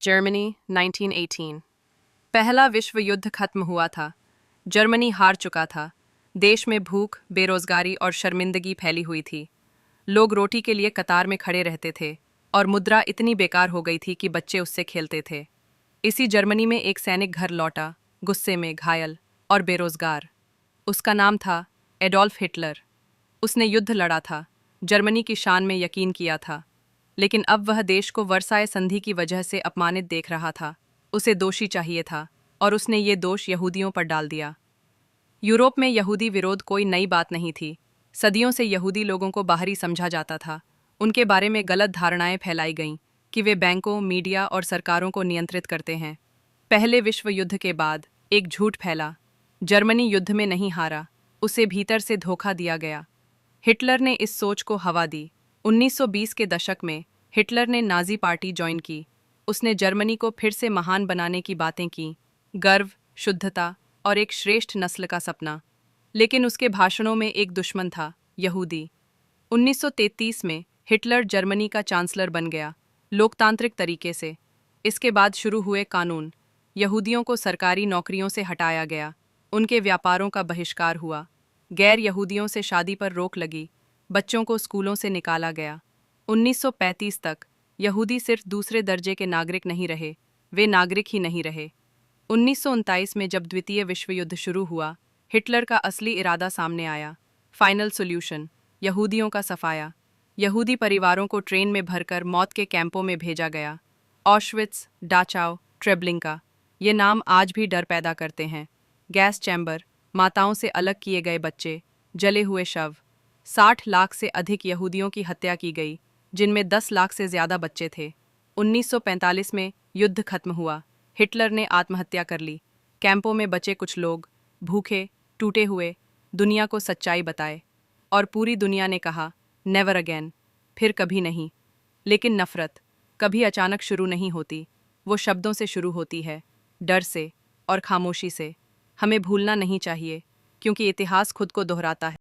Germany 1918। पहला विश्व युद्ध खत्म हुआ था। जर्मनी हार चुका था। देश में भूख, बेरोजगारी और शर्मिंदगी फैली हुई थी। लोग रोटी के लिए कतार में खड़े रहते थे और मुद्रा इतनी बेकार हो गई थी कि बच्चे उससे खेलते थे। इसी जर्मनी में एक सैनिक घर लौटा, गुस्से में, घायल और बेरोजगार। उसका नाम था एडोल्फ हिटलर। उसने युद्ध लड़ा था, जर्मनी की शान में यकीन किया था, लेकिन अब वह देश को वर्साय संधि की वजह से अपमानित देख रहा था। उसे दोषी चाहिए था और उसने ये दोष यहूदियों पर डाल दिया। यूरोप में यहूदी विरोध कोई नई बात नहीं थी। सदियों से यहूदी लोगों को बाहरी समझा जाता था। उनके बारे में गलत धारणाएं फैलाई गईं कि वे बैंकों, मीडिया और सरकारों को नियंत्रित करते हैं। पहले विश्व युद्ध के बाद एक झूठ फैला, जर्मनी युद्ध में नहीं हारा, उसे भीतर से धोखा दिया गया। हिटलर ने इस सोच को हवा दी। 1920 के दशक में हिटलर ने नाजी पार्टी ज्वाइन की। उसने जर्मनी को फिर से महान बनाने की बातें की, गर्व, शुद्धता और एक श्रेष्ठ नस्ल का सपना। लेकिन उसके भाषणों में एक दुश्मन था, यहूदी। 1933 में हिटलर जर्मनी का चांसलर बन गया, लोकतांत्रिक तरीके से। इसके बाद शुरू हुए कानून। यहूदियों को सरकारी नौकरियों से हटाया गया, उनके व्यापारों का बहिष्कार हुआ, गैर यहूदियों से शादी पर रोक लगी, बच्चों को स्कूलों से निकाला गया। 1935 तक यहूदी सिर्फ दूसरे दर्जे के नागरिक नहीं रहे, वे नागरिक ही नहीं रहे। 1939 में जब द्वितीय विश्व युद्ध शुरू हुआ, हिटलर का असली इरादा सामने आया। फाइनल सॉल्यूशन, यहूदियों का सफाया। यहूदी परिवारों को ट्रेन में भरकर मौत के कैंपों में भेजा गया। ऑशविट्स, डाचाओ, ट्रेब्लिंका, ये नाम आज भी डर पैदा करते हैं। गैस चैम्बर, माताओं से अलग किए गए बच्चे, जले हुए शव। 60 लाख से अधिक यहूदियों की हत्या की गई, जिनमें 10 लाख से ज़्यादा बच्चे थे। 1945 में युद्ध खत्म हुआ। हिटलर ने आत्महत्या कर ली। कैंपों में बचे कुछ लोग, भूखे, टूटे हुए, दुनिया को सच्चाई बताए। और पूरी दुनिया ने कहा, नेवर अगेन, फिर कभी नहीं। लेकिन नफरत कभी अचानक शुरू नहीं होती। वो शब्दों से शुरू होती है, डर से और खामोशी से। हमें भूलना नहीं चाहिए, क्योंकि इतिहास खुद को दोहराता है।